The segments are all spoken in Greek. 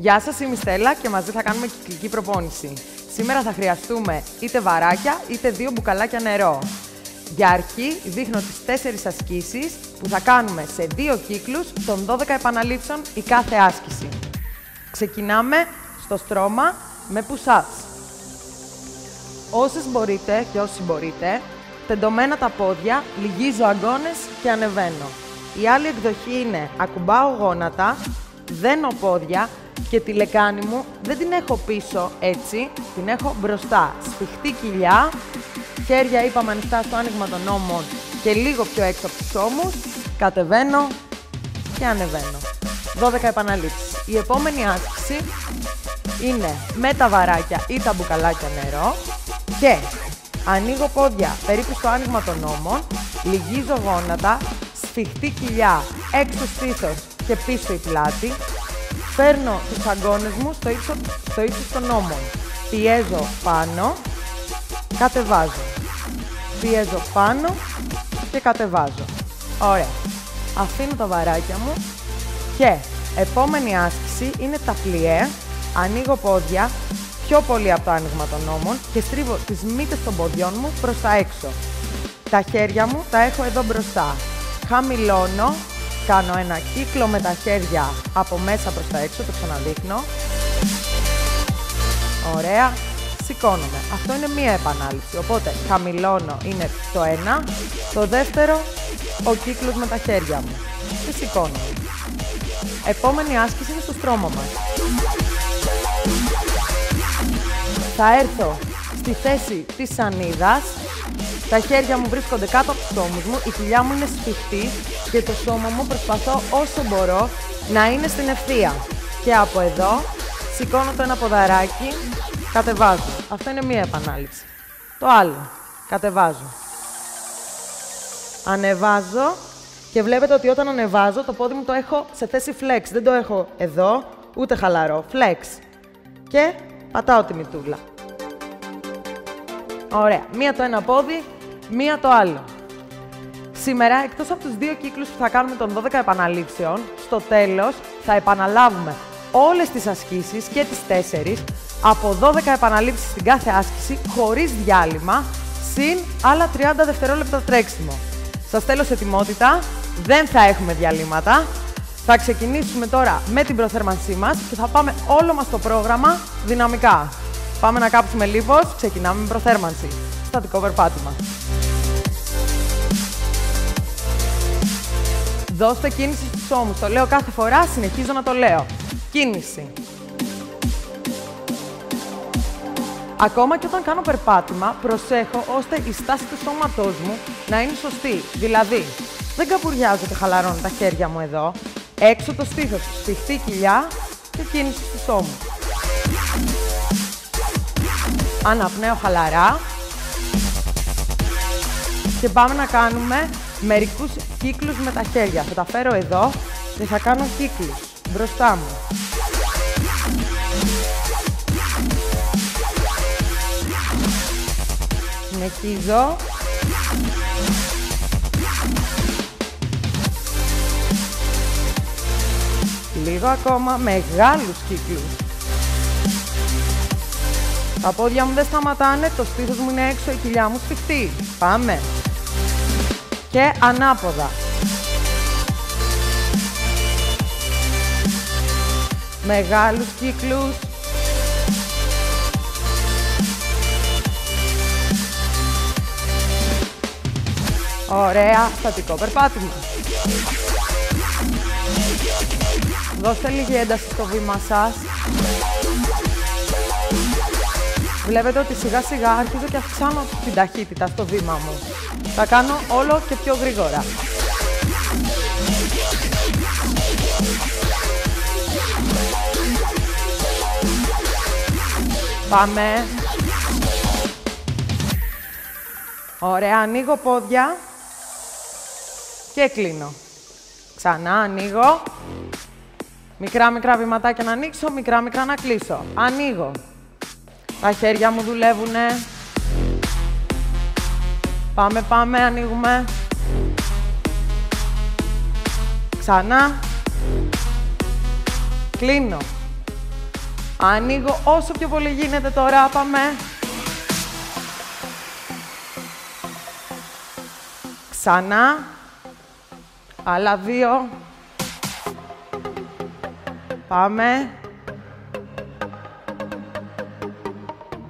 Γεια σας, είμαι η Στέλλα και μαζί θα κάνουμε κυκλική προπόνηση. Σήμερα θα χρειαστούμε είτε βαράκια είτε 2 μπουκαλάκια νερό. Για αρχή δείχνω τις 4 ασκήσεις που θα κάνουμε σε 2 κύκλους των 12 επαναλήψεων η κάθε άσκηση. Ξεκινάμε στο στρώμα με push-ups. Όσες μπορείτε και όσοι μπορείτε, τεντωμένα τα πόδια, λυγίζω αγκώνες και ανεβαίνω. Η άλλη εκδοχή είναι ακουμπάω γόνατα, δένω πόδια και τη λεκάνη μου δεν την έχω πίσω έτσι, την έχω μπροστά. Σφιχτή κοιλιά, χέρια είπαμε ανοιχτά στο άνοιγμα των ώμων και λίγο πιο έξω από τους ώμους, κατεβαίνω και ανεβαίνω. 12 επαναλήψεις. Η επόμενη άσκηση είναι με τα βαράκια ή τα μπουκαλάκια νερό και ανοίγω πόδια περίπου στο άνοιγμα των ώμων, λυγίζω γόνατα, σφιχτή κοιλιά, έξω στήθος και πίσω η πλάτη, φέρνω τους αγκώνες μου στο ύψος των ώμων, πιέζω πάνω, κατεβάζω, πιέζω πάνω και κατεβάζω. Ωραία. Αφήνω τα βαράκια μου και επόμενη άσκηση είναι τα πλιέ, ανοίγω πόδια πιο πολύ από το άνοιγμα των ώμων και στρίβω τις μύτες των ποδιών μου προς τα έξω. Τα χέρια μου τα έχω εδώ μπροστά. Χαμηλώνω, κάνω ένα κύκλο με τα χέρια από μέσα προς τα έξω, το ξαναδείχνω. Ωραία, σηκώνομαι. Αυτό είναι μία επανάληψη, οπότε χαμηλώνω είναι το ένα, το δεύτερο ο κύκλος με τα χέρια μου και σηκώνομαι. Επόμενη άσκηση είναι στο στρώμα μας. Θα έρθω στη θέση της σανίδας, τα χέρια μου βρίσκονται κάτω από τους ώμους μου, η κοιλιά μου είναι σφιχτή και το σώμα μου προσπαθώ όσο μπορώ να είναι στην ευθεία. Και από εδώ σηκώνω το ένα ποδαράκι, κατεβάζω. Αυτό είναι μία επανάληψη. Το άλλο, κατεβάζω. Ανεβάζω και βλέπετε ότι όταν ανεβάζω το πόδι μου το έχω σε θέση flex. Δεν το έχω εδώ, ούτε χαλαρό. Flex. Και πατάω τη μητούλα. Ωραία. Μία το ένα πόδι, μία το άλλο. Σήμερα, εκτός από τους 2 κύκλους που θα κάνουμε των 12 επαναλήψεων, στο τέλος θα επαναλάβουμε όλες τις ασκήσεις και τις 4 από 12 επαναλήψεις στην κάθε άσκηση, χωρίς διάλειμμα, συν άλλα 30 δευτερόλεπτα τρέξιμο. Σας θέλω σε ετοιμότητα, δεν θα έχουμε διαλύματα. Θα ξεκινήσουμε τώρα με την προθέρμανσή μας και θα πάμε όλο μας το πρόγραμμα δυναμικά. Πάμε να κάψουμε λίπος, ξεκινάμε με προθέρμανση. Στατικό περπάτημα. Δώστε κίνηση στους ώμους. Το λέω κάθε φορά, συνεχίζω να το λέω. Κίνηση. Ακόμα και όταν κάνω περπάτημα, προσέχω ώστε η στάση του σώματός μου να είναι σωστή. Δηλαδή, δεν καπουριάζω και χαλαρώνω τα χέρια μου εδώ. Έξω το στήθος, σφιχτή κοιλιά και κίνηση στους ώμους. Αναπνέω χαλαρά. Και πάμε να κάνουμε μερικούς κύκλους με τα χέρια. Θα τα φέρω εδώ και θα κάνω κύκλους μπροστά μου. Συνεχίζω. Λίγο ακόμα, μεγάλους κύκλους. Τα πόδια μου δεν σταματάνε, το στήθος μου είναι έξω, η κοιλιά μου σφιχτή. Πάμε. Και ανάποδα. Μεγάλους κύκλους. Ωραία, στατικό περπάτημα. Δώστε λίγη ένταση στο βήμα σας. Βλέπετε ότι σιγά σιγά αρχίζω και αυξάνω την ταχύτητα στο βήμα μου. Θα κάνω όλο και πιο γρήγορα. Πάμε. Ωραία, ανοίγω πόδια και κλείνω. Ξανά ανοίγω. Μικρά βηματάκια να ανοίξω, μικρά να κλείσω. Ανοίγω. Τα χέρια μου δουλεύουνε. Πάμε, ανοίγουμε. Ξανά. Κλείνω. Ανοίγω όσο πιο πολύ γίνεται τώρα. Πάμε. Ξανά. Άλλα 2. Πάμε.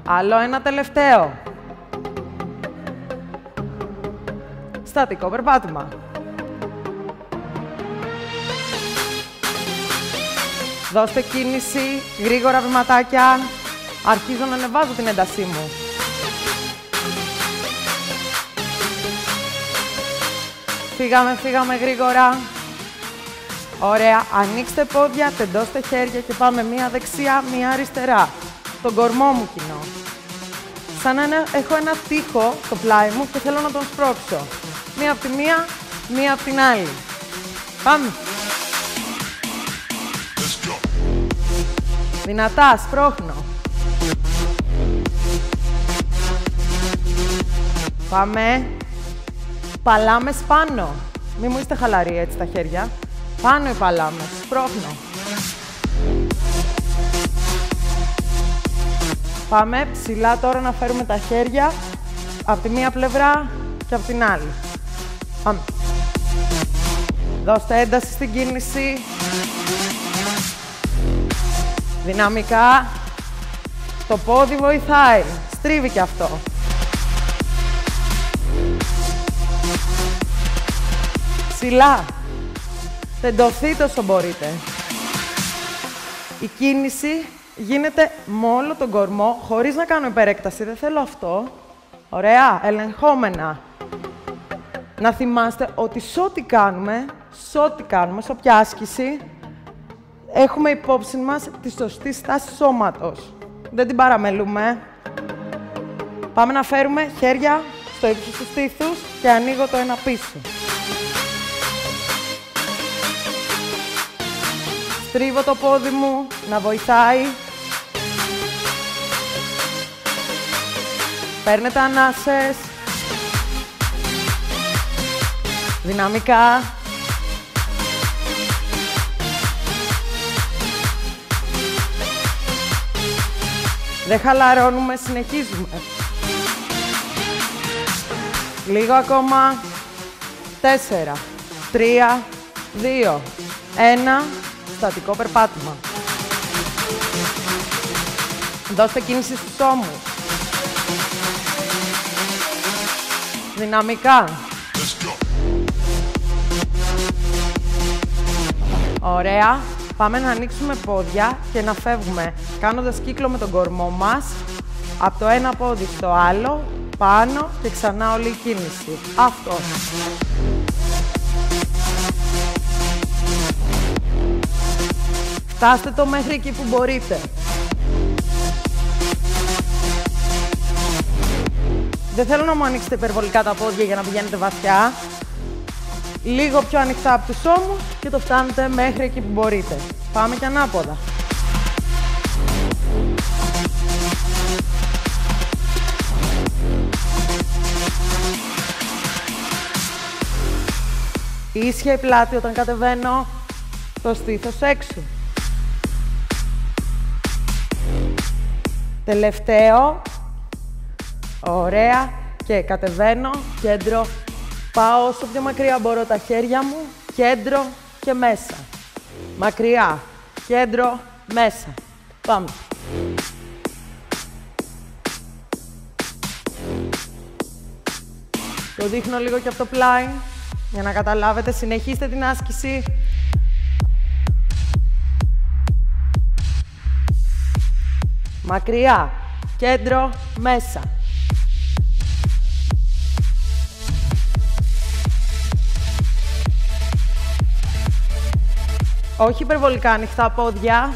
Άλλο ένα τελευταίο. Στατικό περπάτημα. Δώστε κίνηση, γρήγορα βηματάκια. Αρχίζω να ανεβάζω την έντασή μου. Φύγαμε γρήγορα. Ωραία, ανοίξτε πόδια, τεντώστε χέρια και πάμε μία δεξιά, μία αριστερά. Τον κορμό μου κοινώ. Σαν να έχω ένα τοίχο στο πλάι μου και θέλω να τον σπρώξω. Μία από τη μία, μία από την άλλη. Πάμε. Δυνατά, σπρώχνω. Πάμε. Παλάμες πάνω. Μη μου είστε χαλαροί έτσι τα χέρια. Πάνω οι παλάμες. Σπρώχνω. Πάμε ψηλά τώρα να φέρουμε τα χέρια από τη μία πλευρά και από την άλλη. Πάμε. Δώστε ένταση στην κίνηση. Δυναμικά. Το πόδι βοηθάει. Στρίβει και αυτό. Ψηλά. Τεντωθείτε όσο μπορείτε. Η κίνηση γίνεται με όλο τον κορμό, χωρίς να κάνω υπερέκταση. Δεν θέλω αυτό. Ωραία, ελεγχόμενα. Να θυμάστε ότι σε ό,τι κάνουμε, σε όποια άσκηση, έχουμε υπόψη μας τη σωστή στάση σώματος. Δεν την παραμελούμε. Πάμε να φέρουμε χέρια στο ύψος του στήθους και ανοίγω το ένα πίσω. Στρίβω το πόδι μου να βοηθάει. Παίρνετε ανάσες. Δυναμικά. Δεν χαλαρώνουμε, συνεχίζουμε. Λίγο ακόμα. 4, 3, 2, 1. Στατικό περπάτημα. Δώστε κίνηση στους ώμους. Δυναμικά. Ωραία. Πάμε να ανοίξουμε πόδια και να φεύγουμε κάνοντας κύκλο με τον κορμό μας από το ένα πόδι στο άλλο, πάνω και ξανά όλη η κίνηση. Αυτό. Φτάστε το μέχρι εκεί που μπορείτε. Δεν θέλω να μου ανοίξετε υπερβολικά τα πόδια για να πηγαίνετε βαθιά. Λίγο πιο ανοιχτά από τους ώμους και το φτάνετε μέχρι εκεί που μπορείτε. Πάμε και ανάποδα. Ίσια η πλάτη όταν κατεβαίνω, το στήθος έξω. Τελευταίο. Ωραία. Και κατεβαίνω, κέντρο. Πάω όσο πιο μακριά μπορώ τα χέρια μου, κέντρο και μέσα. Μακριά, κέντρο, μέσα. Πάμε. Το δείχνω λίγο και από το πλάι, για να καταλάβετε. Συνεχίστε την άσκηση. Μακριά, κέντρο, μέσα. Όχι υπερβολικά ανοιχτά πόδια.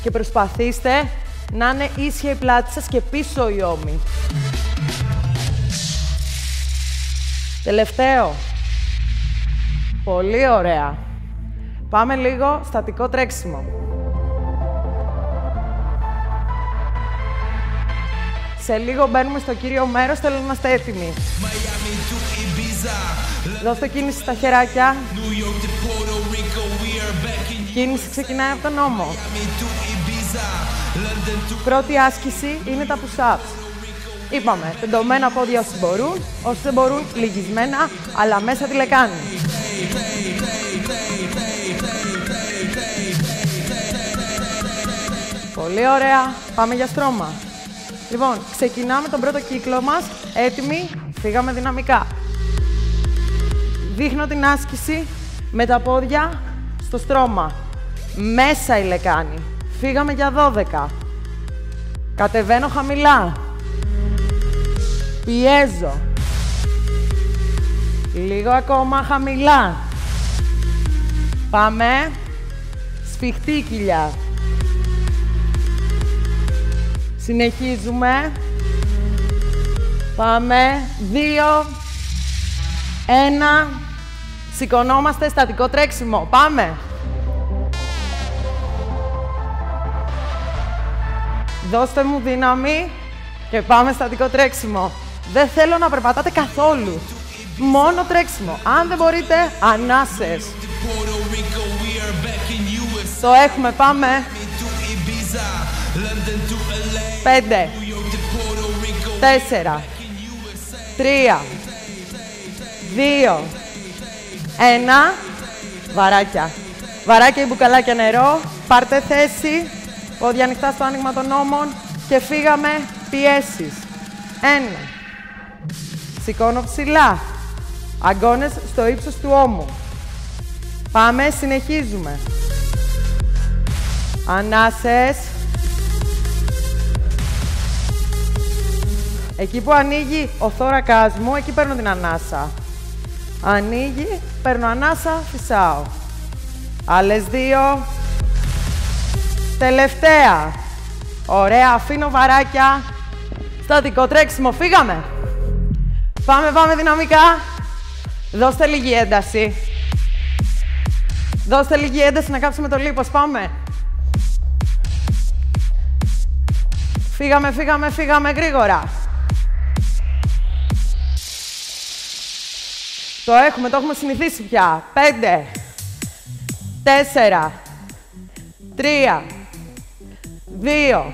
Και προσπαθήστε να είναι ίσια η πλάτη σας και πίσω οι ώμοι. Τελευταίο. Πολύ ωραία. Πάμε λίγο στατικό τρέξιμο. Σε λίγο μπαίνουμε στο κύριο μέρος, θέλω να είμαστε έτοιμοι. Δώστε κίνηση στα χεράκια. κίνηση ξεκινάει από τον ώμο. Πρώτη άσκηση είναι τα push-ups. Είπαμε, τεντωμένα πόδια όσοι μπορούν, όσοι δεν μπορούν, λυγισμένα, αλλά μέσα τη λεκάνη. Πολύ ωραία. Πάμε για στρώμα. Λοιπόν, ξεκινάμε τον πρώτο κύκλο μας. Έτοιμοι, φύγαμε δυναμικά. Δείχνω την άσκηση με τα πόδια στο στρώμα. Μέσα η λεκάνη. Φύγαμε για 12. Κατεβαίνω χαμηλά. Πιέζω. Λίγο ακόμα χαμηλά. Πάμε. Σφιχτή κοιλιά. Συνεχίζουμε. Πάμε. 2. 1. Σηκωνόμαστε, στατικό τρέξιμο. Πάμε. Δώστε μου δύναμη και πάμε στατικό τρέξιμο. Δεν θέλω να περπατάτε καθόλου. Μόνο τρέξιμο. Αν δεν μπορείτε, ανάσες. Το έχουμε, πάμε. 5, 4, 3, 2, 1. Βαράκια. Βαράκια ή μπουκαλάκια νερό. Πάρτε θέση. Πόδια ανοιχτά στο άνοιγμα των ώμων. Και φύγαμε πιέσεις. 1. Σηκώνω ψηλά. Αγκώνες στο ύψος του ώμου. Πάμε, συνεχίζουμε. Ανάσες. Εκεί που ανοίγει ο θώρακας μου, εκεί παίρνω την ανάσα. Ανοίγει, παίρνω ανάσα, φυσάω. Άλλες 2. Τελευταία. Ωραία, αφήνω βαράκια. Στατικό τρέξιμο, φύγαμε. Πάμε, πάμε δυναμικά. Δώστε λίγη ένταση. Δώστε λίγη ένταση να κάψουμε το λίπος, πάμε. Φύγαμε, φύγαμε, φύγαμε γρήγορα. Το έχουμε συνηθίσει πια. 5, 4, 3, 2,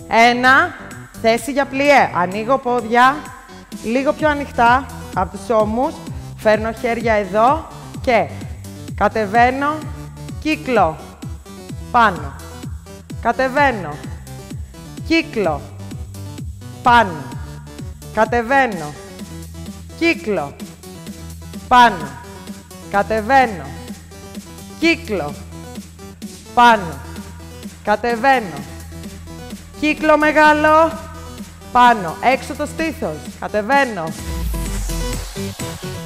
1. Θέση για πλιέ. Ανοίγω πόδια, λίγο πιο ανοιχτά από τους ώμους. Φέρνω χέρια εδώ και κατεβαίνω, κύκλο, πάνω. Κατεβαίνω, κύκλο, πάνω. Κατεβαίνω, κύκλο, πάνω. Κατεβαίνω, κύκλο, πάνω. Κατεβαίνω, κύκλο μεγάλο, πάνω. Έξω το στήθος. Κατεβαίνω.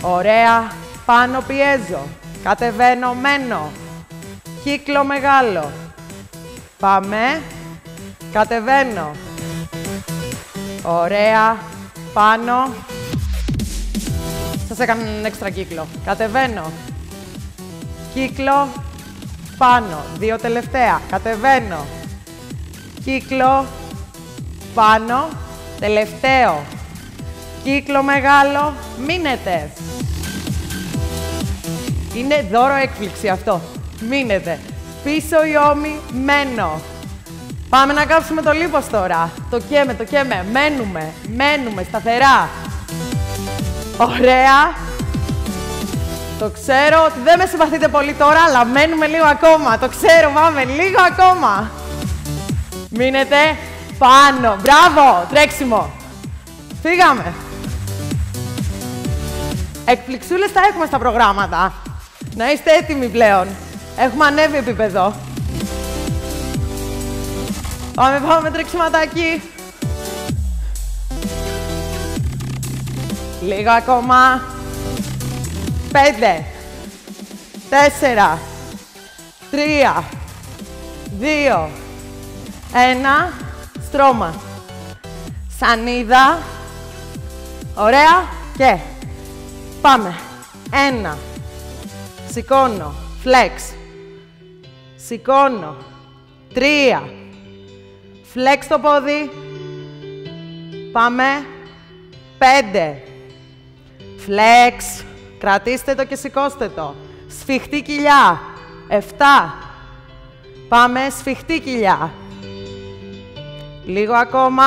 Ωραία. Πάνω πιέζω. Κατεβαίνω, μένω. Κύκλο μεγάλο. Πάμε. Κατεβαίνω. Ωραία. Πάνω. Σας έκανα έναν έξτρα κύκλο. Κατεβαίνω. Κύκλο. Πάνω. 2 τελευταία. Κατεβαίνω. Κύκλο. Πάνω. Τελευταίο. Κύκλο μεγάλο. Μείνετε. Είναι δώρο έκπληξη αυτό. Μείνετε. Πίσω οι ώμοι. Μένω. Πάμε να κάψουμε το λίπος τώρα. Το καίμε, το καίμε. Μένουμε. Μένουμε σταθερά. Ωραία. Το ξέρω ότι δεν με συμπαθείτε πολύ τώρα, αλλά μένουμε λίγο ακόμα. Το ξέρω, πάμε λίγο ακόμα. Μείνετε πάνω. Μπράβο. Τρέξιμο. Φύγαμε. Εκπληξούλες θα έχουμε στα προγράμματα. Να είστε έτοιμοι πλέον. Έχουμε ανέβει επίπεδο. Πάμε, πάμε τρεξιματάκι. Λίγο ακόμα. 5, 4, 3, 2, 1. Στρώμα. Σανίδα. Ωραία. Και πάμε. 1. Σηκώνω. Flex. Σηκώνω. 3. Flex το πόδι. Πάμε. 5. Flex. Κρατήστε το και σηκώστε το. Σφιχτή κοιλιά. 7. Πάμε σφιχτή κοιλιά. Λίγο ακόμα.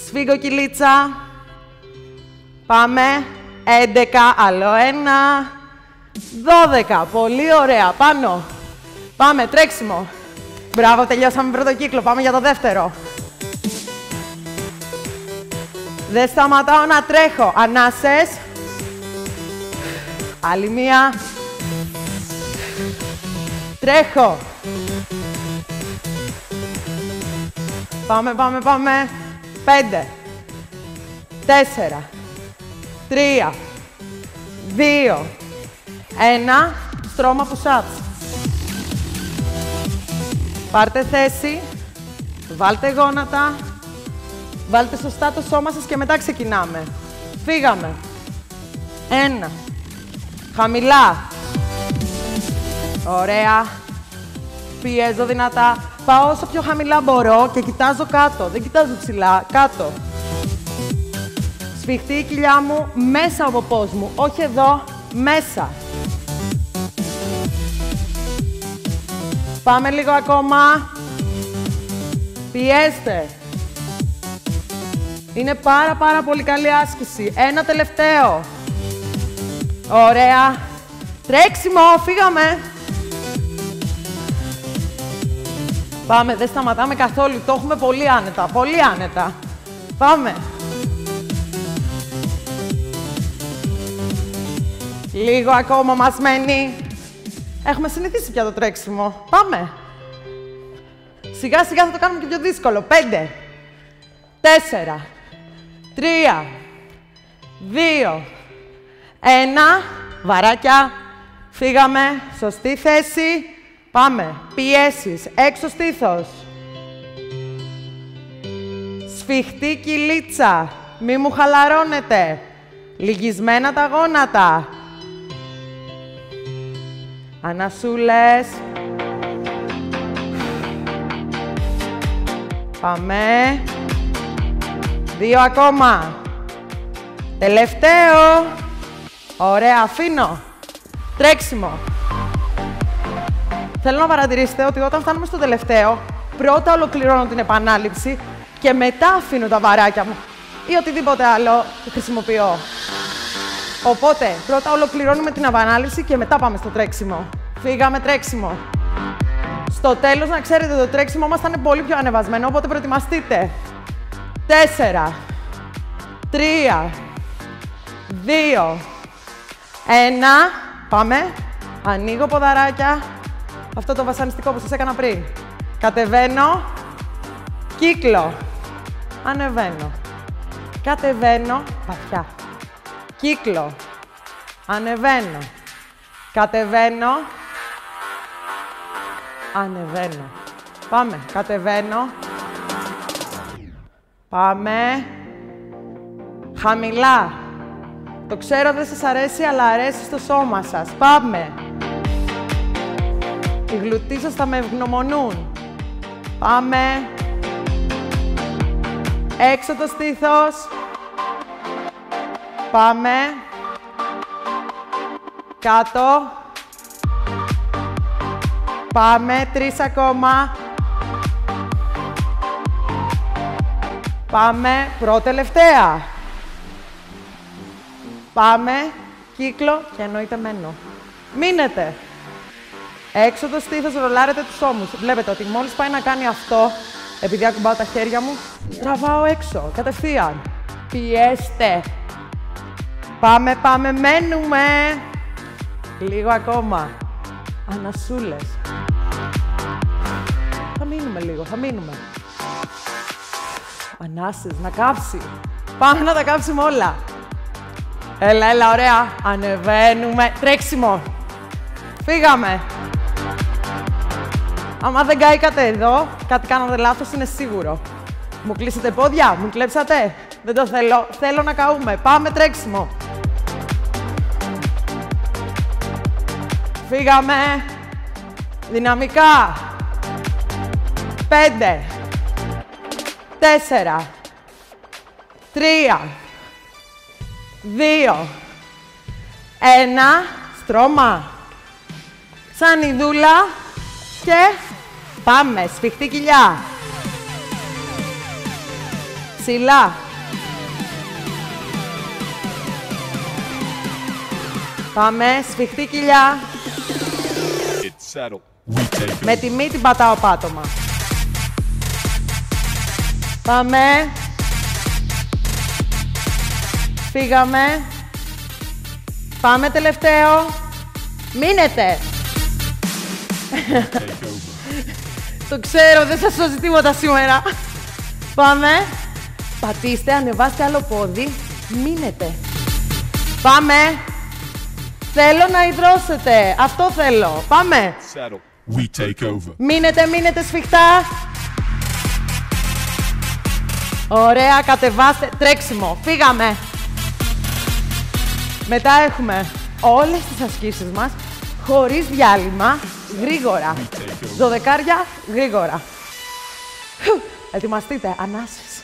Σφίγγω κυλίτσα. Πάμε. 11. Άλλο ένα. 12. Πολύ ωραία. Πάνω. Πάμε. Τρέξιμο. Μπράβο, τελειώσαμε πρώτο κύκλο. Πάμε για το δεύτερο. Δεν σταματάω να τρέχω. Ανάσες. Άλλη μία. Τρέχω. Πάμε, πάμε, πάμε. 5. 4. 3. 2. 1. Στρώμα push-ups. Πάρτε θέση. Βάλτε γόνατα. Βάλτε σωστά το σώμα σας και μετά ξεκινάμε. Φύγαμε. 1. Χαμηλά. Ωραία. Πιέζω δυνατά. Πάω όσο πιο χαμηλά μπορώ και κοιτάζω κάτω. Δεν κοιτάζω ψηλά. Κάτω. Σφιχτεί η κοιλιά μου μέσα από πόδι μου. Όχι εδώ. Μέσα. Πάμε λίγο ακόμα. Πιέστε. Είναι πάρα πολύ καλή άσκηση. Ένα τελευταίο. Ωραία. Τρέξιμο. Φύγαμε. Πάμε. Δεν σταματάμε καθόλου. Το έχουμε πολύ άνετα. Πολύ άνετα. Πάμε. Λίγο ακόμα μας μένει. Έχουμε συνηθίσει πια το τρέξιμο. Πάμε. Σιγά σιγά θα το κάνουμε και πιο δύσκολο. 5. 4. 3. 2. 1. Βαράκια. Φύγαμε. Σωστή θέση. Πάμε. Πιέσεις. Έξω στήθος. Σφιχτή κυλίτσα. Μη μου χαλαρώνετε. Λυγισμένα τα γόνατα. Ανασούλες. Πάμε. 2 ακόμα. Τελευταίο. Ωραία, αφήνω. Τρέξιμο. Θέλω να παρατηρήσετε ότι όταν φτάνουμε στο τελευταίο, πρώτα ολοκληρώνω την επανάληψη και μετά αφήνω τα βαράκια μου ή οτιδήποτε άλλο χρησιμοποιώ. Οπότε, πρώτα ολοκληρώνουμε την επανάληψη και μετά πάμε στο τρέξιμο. Φύγαμε τρέξιμο. Στο τέλος, να ξέρετε, το τρέξιμο μας θα είναι πολύ πιο ανεβασμένο, οπότε προετοιμαστείτε. 4, 3, 2, 1. Πάμε. Ανοίγω ποδαράκια. Αυτό το βασανιστικό που σας έκανα πριν. Κατεβαίνω. Κύκλο. Ανεβαίνω. Κατεβαίνω. Βαθιά. Κύκλο. Ανεβαίνω. Κατεβαίνω. Ανεβαίνω. Πάμε. Κατεβαίνω. Πάμε. Χαμηλά. Το ξέρω δεν σας αρέσει, αλλά αρέσει στο σώμα σας. Πάμε. Οι γλουτοί σας θα με ευγνωμονούν. Πάμε. Έξω το στήθος. Πάμε. Κάτω. Πάμε. 3 ακόμα. Πάμε. Προτελευταία. Πάμε. Κύκλο και εννοείται μένω. Μείνετε. Έξω το στήθος, ρολάρετε τους ώμους. Βλέπετε ότι μόλις πάει να κάνει αυτό, επειδή ακουμπάω τα χέρια μου, τραβάω έξω, κατευθείαν. Πιέστε. Πάμε, πάμε, μένουμε. Λίγο ακόμα. Ανασούλες. Θα μείνουμε λίγο, θα μείνουμε. Ανάσες, να κάψει. Πάμε να τα κάψουμε όλα. Έλα, έλα, ωραία. Ανεβαίνουμε. Τρέξιμο. Φύγαμε. Άμα δεν κάηκατε εδώ, κάτι κάνατε λάθος, είναι σίγουρο. Μου κλείσετε πόδια, μου κλέψατε. Δεν το θέλω. Θέλω να καούμε. Πάμε τρέξιμο. Φύγαμε. Δυναμικά. 5. 4. 3. 2. 1. Στρώμα. Σαν ειδούλα και πάμε. Σφιχτή κοιλιά. Ψηλά. Πάμε. Σφιχτή κοιλιά. Με τη μύτη την πατάω πάτωμα. Πάμε. Φύγαμε. Πάμε τελευταίο. Μείνετε. Το ξέρω, δεν σας σώζει τίποτα σήμερα. Πάμε. Πατήστε, ανεβάστε άλλο πόδι. Μείνετε. Πάμε. Θέλω να υδρώσετε. Αυτό θέλω. Πάμε. Μείνετε σφιχτά. Ωραία, κατεβάστε. Τρέξιμο. Φύγαμε. Μετά έχουμε όλες τις ασκήσεις μας, χωρίς διάλειμμα, γρήγορα. 12 γρήγορα. Ετοιμαστείτε. Ανάσες.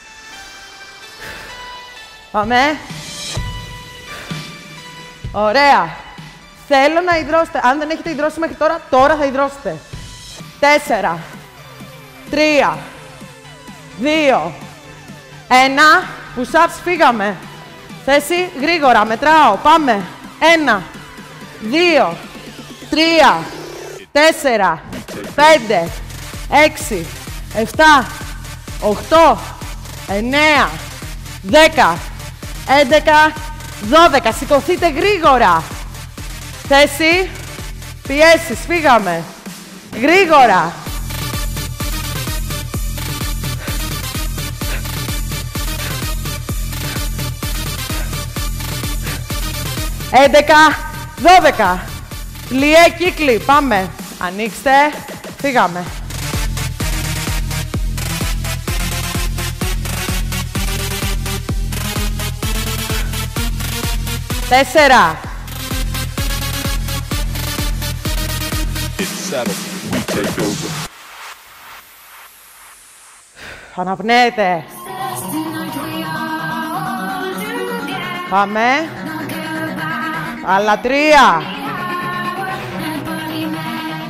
Πάμε. Ωραία. Θέλω να υδρώσετε. Αν δεν έχετε υδρώσει μέχρι τώρα, τώρα θα υδρώσετε. 4, 3, 2, 1. Push-ups, φύγαμε. Θέση, γρήγορα, μετράω. Πάμε. 1, 2, 3, 4, 5, 6, 7, 8, 9, 10, 11, 12. Σηκωθείτε γρήγορα. Θέση, πιέσεις, φύγαμε. Γρήγορα. Έντεκα, 12. Πλιέ, κύκλοι. Πάμε. Ανοίξτε. Φύγαμε. Τέσσερα. Αναπνέετε. Πάμε. Άλλα 3.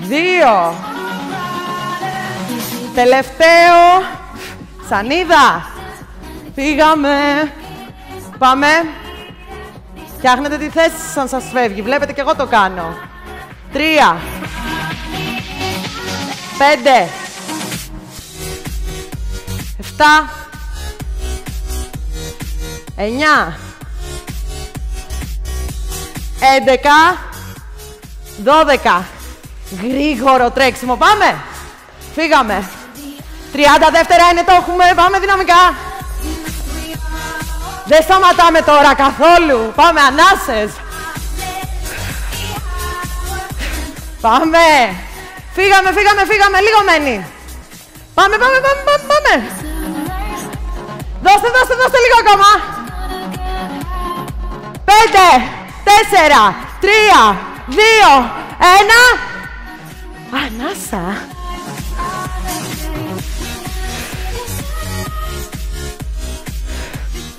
2. Τελευταίο. Σανίδα. Φύγαμε. Πάμε. Φτιάχνετε τη θέση σαν σας φεύγει. Βλέπετε και εγώ το κάνω. 3. 5. 7. 9. 11. 12. Γρήγορο τρέξιμο. Πάμε. Φύγαμε. 30 δεύτερα είναι, το έχουμε. Πάμε δυναμικά. Δεν σταματάμε τώρα καθόλου. Πάμε, ανάσες. Πάμε. Φύγαμε. Λίγο μένει. Πάμε. Δώστε λίγο ακόμα. 5, 4, 3, 2, 1. Ανάσα.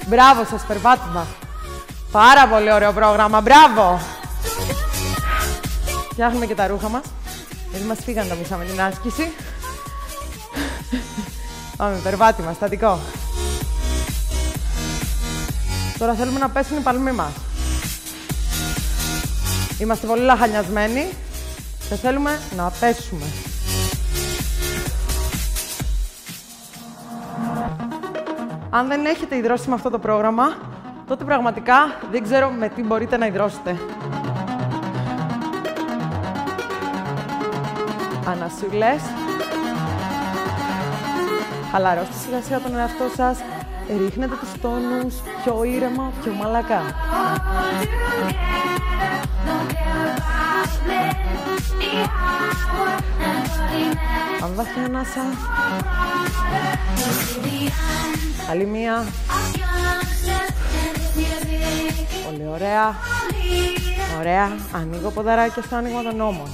Μπράβο σας, περπάτημα. Πάρα πολύ ωραίο πρόγραμμα, μπράβο. Φτιάχνουμε και τα ρούχα μας, γιατί μας φύγαν τα μισά με την άσκηση. Πάμε, περπάτημα, στατικό. Τώρα θέλουμε να πέσουν οι παλμοί μας. Είμαστε πολύ λαχανιασμένοι και θέλουμε να πέσουμε. Αν δεν έχετε υδρώσει με αυτό το πρόγραμμα, τότε πραγματικά δεν ξέρω με τι μπορείτε να υδρώσετε. Ανασούλες. Χαλαρώστε σιγά σιγά τον εαυτό σας. Ρίχνετε τους τόνους πιο ήρεμα, πιο μαλακά. Πάμε βαθιά ανάσα. Άλλη μία. Πολύ ωραία. Ωραία. Ανοίγω ποδαράκια στο άνοιγμα των ώμων.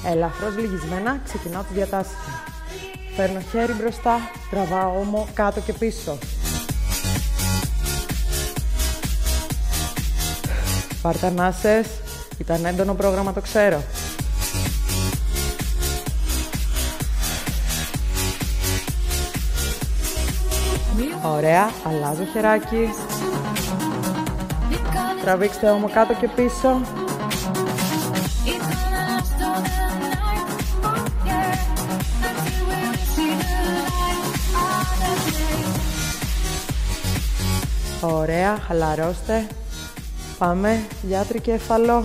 Ελαφρώς λυγισμένα ξεκινάω τη διατάση. Φέρνω χέρι μπροστά, τραβάω ώμο κάτω και πίσω. Πάρτε ανάσες. Ήταν έντονο πρόγραμμα, το ξέρω. Ωραία, αλλάζω χεράκι. Τραβήξτε ώμο κάτω και πίσω. Ωραία, χαλαρώστε. Πάμε για τρικέφαλο.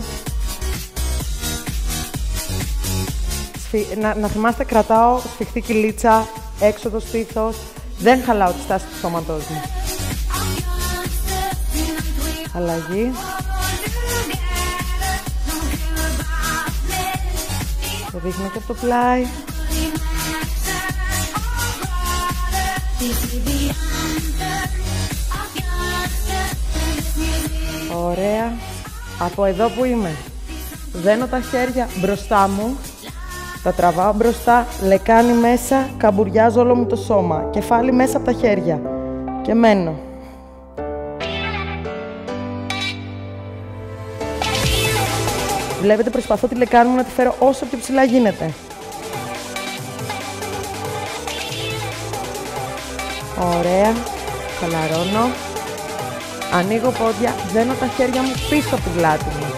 Να θυμάστε, κρατάω σφιχτή κυλίτσα, έξω το στήθος. Δεν χαλάω τη στάση του σώματός μου. Αλλαγή. Το δείχνω και από το πλάι. Ωραία. Από εδώ που είμαι, δένω τα χέρια μπροστά μου, τα τραβάω μπροστά, λεκάνη μέσα, καμπουριάζω όλο μου το σώμα, κεφάλι μέσα από τα χέρια και μένω. Βλέπετε, προσπαθώ τη λεκάνη μου να τη φέρω όσο πιο ψηλά γίνεται. Ωραία, χαλαρώνω. Ανοίγω πόδια, δένω τα χέρια μου πίσω από την πλάτη μου.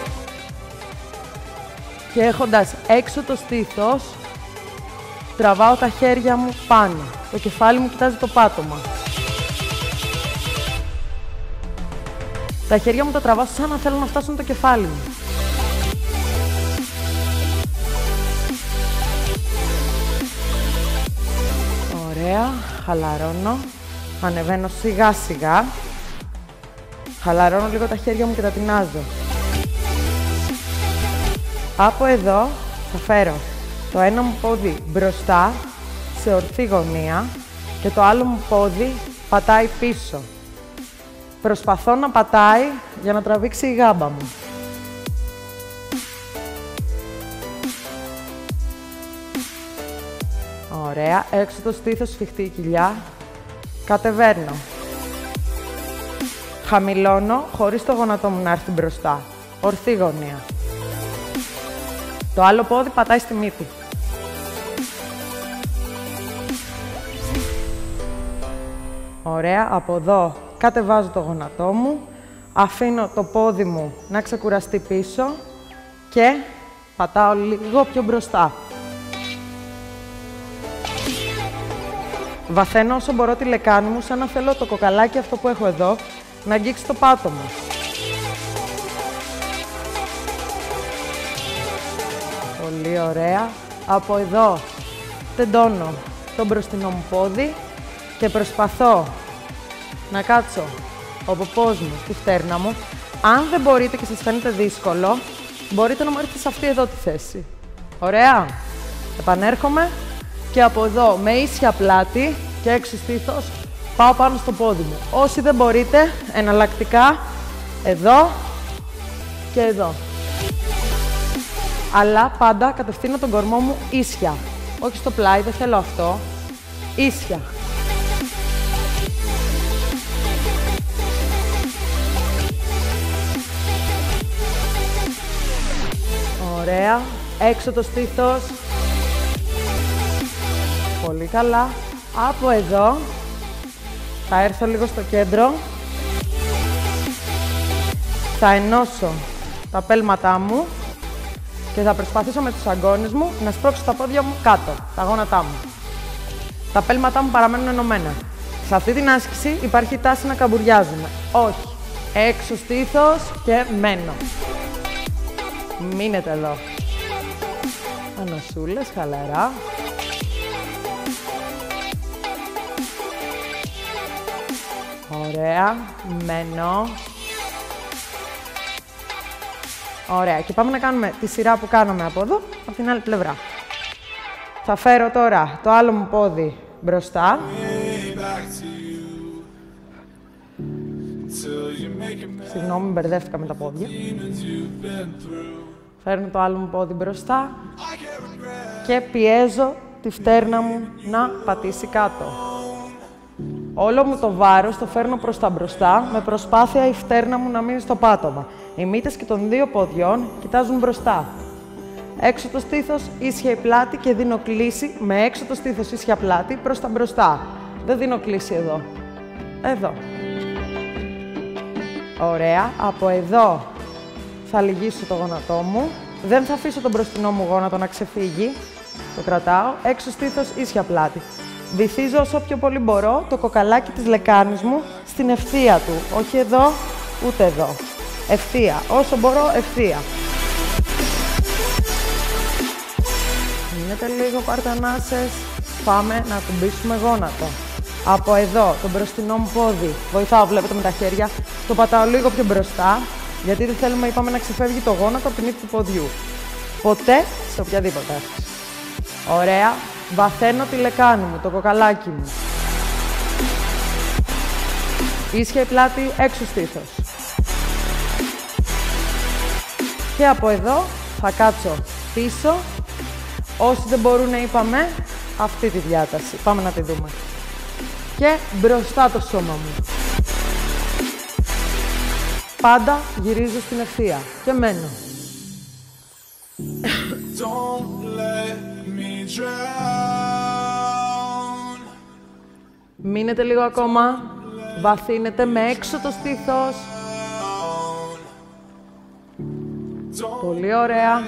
Και έχοντας έξω το στήθος, τραβάω τα χέρια μου πάνω. Το κεφάλι μου κοιτάζει το πάτωμα. Τα χέρια μου τα τραβάω σαν να θέλω να φτάσουν το κεφάλι μου. Ωραία, χαλαρώνω. Ανεβαίνω σιγά σιγά. Χαλαρώνω λίγο τα χέρια μου και τα τεινάζω. Από εδώ θα φέρω το ένα μου πόδι μπροστά σε ορθή γωνία και το άλλο μου πόδι πατάει πίσω. Προσπαθώ να πατάει για να τραβήξει η γάμπα μου. Ωραία, έξω το στήθος, σφιχτή η κοιλιά. Κατεβαίνω. Χαμηλώνω χωρίς το γόνατό μου να έρθει μπροστά. Ορθή γωνία. Το άλλο πόδι πατάει στη μύτη. Ωραία, από εδώ κατεβάζω το γόνατό μου, αφήνω το πόδι μου να ξεκουραστεί πίσω και πατάω λίγο πιο μπροστά. Βαθαίνω όσο μπορώ τη λεκάνη μου, σαν να θέλω το κοκαλάκι αυτό που έχω εδώ να αγγίξει το πάτωμα. Πολύ ωραία. Από εδώ τεντώνω το μπροστινό μου πόδι και προσπαθώ να κάτσω ο ποπός μου στη φτέρνα μου. Αν δεν μπορείτε και σας φαίνεται δύσκολο, μπορείτε να μου έρθετε σε αυτή εδώ τη θέση. Ωραία. Επανέρχομαι και από εδώ με ίσια πλάτη και έξω στήθος πάω πάνω στο πόδι μου. Όσοι δεν μπορείτε, εναλλακτικά εδώ και εδώ. Αλλά πάντα κατευθύνω τον κορμό μου ίσια. Όχι στο πλάι, δεν θέλω αυτό. Ίσια. Ωραία. Έξω το στήθος. Πολύ καλά. Από εδώ θα έρθω λίγο στο κέντρο. Θα ενώσω τα πέλματά μου και θα προσπαθήσω με τους αγκώνες μου να σπρώξω τα πόδια μου κάτω, τα γόνατά μου. Τα πέλματά μου παραμένουν ενωμένα. Σε αυτή την άσκηση υπάρχει τάση να καμπουριάζουμε. Όχι. Έξω στήθος και μένω. Μείνετε εδώ. Ανασούλες, χαλαρά. Ωραία. Μένω. Ωραία. Και πάμε να κάνουμε τη σειρά που κάναμε από εδώ, από την άλλη πλευρά. Θα φέρω τώρα το άλλο μου πόδι μπροστά. Συγγνώμη, μπερδεύτηκα με τα πόδια. Φέρνω το άλλο μου πόδι μπροστά και πιέζω τη φτέρνα μου να πατήσει κάτω. Όλο μου το βάρος το φέρνω προς τα μπροστά, με προσπάθεια η φτέρνα μου να μείνει στο πάτωμα. Οι μύτες και των δύο ποδιών κοιτάζουν μπροστά. Έξω το στήθος, ίσια η πλάτη και δίνω κλίση με έξω το στήθος, ίσια πλάτη προς τα μπροστά. Δεν δίνω κλίση εδώ. εδώ. Ωραία. Από εδώ θα λυγίσω το γόνατό μου. Δεν θα αφήσω τον μπροστινό μου γόνατο να ξεφύγει. Το κρατάω. Έξω στήθος, ίσια πλάτη. Βυθίζω όσο πιο πολύ μπορώ το κοκαλάκι της λεκάνης μου στην ευθεία του. Όχι εδώ, ούτε εδώ. Ευθεία. Όσο μπορώ, ευθεία. Μείνετε λίγο, πάρτε ανάσες. Πάμε να κουμπίσουμε γόνατο. Από εδώ, το μπροστινό μου πόδι. Βοηθάω, βλέπετε, με τα χέρια. Το πατάω λίγο πιο μπροστά, γιατί δεν θέλουμε, είπαμε, να ξεφεύγει το γόνατο από την ύφη του ποδιού. Ποτέ σε οποιαδήποτε άσκηση. Ωραία. Βαθαίνω τη λεκάνη μου, το κοκαλάκι μου. Ίσια η πλάτη, έξω στήθος. Και από εδώ θα κάτσω πίσω. Όσοι δεν μπορούν, είπαμε, αυτή τη διάταση. Πάμε να τη δούμε. Και μπροστά το σώμα μου. Πάντα γυρίζω στην ευθεία και μένω. Μείνετε λίγο ακόμα. Βαθύνετε με έξω το στήθος. Πολύ ωραία.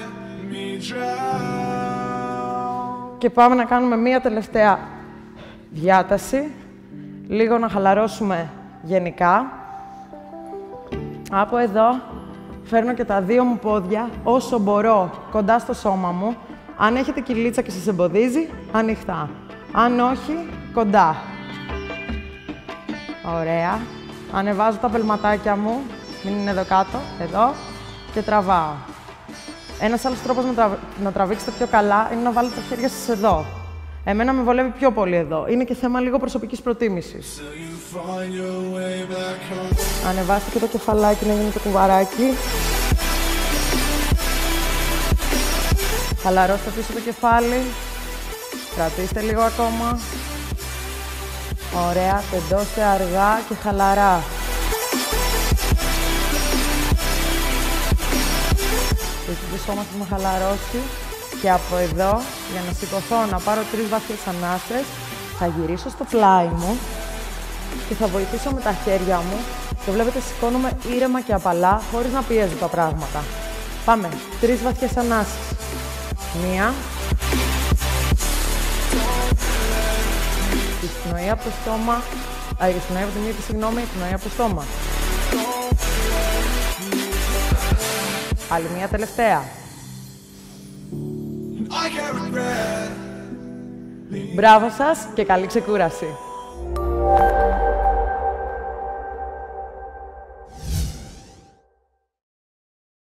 Και πάμε να κάνουμε μία τελευταία διάταση. Λίγο να χαλαρώσουμε γενικά. Από εδώ φέρνω και τα δύο μου πόδια όσο μπορώ κοντά στο σώμα μου. Αν έχετε κυλίτσα και σας εμποδίζει, ανοιχτά. Αν όχι, κοντά. Ωραία. Ανεβάζω τα πελματάκια μου, μην είναι εδώ κάτω, εδώ, και τραβάω. Ένας άλλος τρόπος να τραβήξετε πιο καλά είναι να βάλετε τα χέρια σας εδώ. Εμένα με βολεύει πιο πολύ εδώ. Είναι και θέμα λίγο προσωπικής προτίμησης. Ανεβάστε και το κεφαλάκι να γίνει το κουβαράκι. Χαλαρώστε πίσω το κεφάλι. Κρατήστε λίγο ακόμα. Ωραία, τεντώστε αργά και χαλαρά. Το σώμα σας με χαλαρώσει. Και από εδώ, για να σηκωθώ, να πάρω 3 βαθιές ανάσες, θα γυρίσω στο πλάι μου και θα βοηθήσω με τα χέρια μου. Και βλέπετε, σηκώνομαι ήρεμα και απαλά, χωρίς να πιέζω τα πράγματα. Πάμε, 3 βαθιές ανάσεις. 1. Εισπνοή από το στόμα. Εισπνοή από τη μύτη, συγγνώμη, εισπνοή από το στόμα. Άλλη μία τελευταία. Μπράβο σας και καλή ξεκούραση.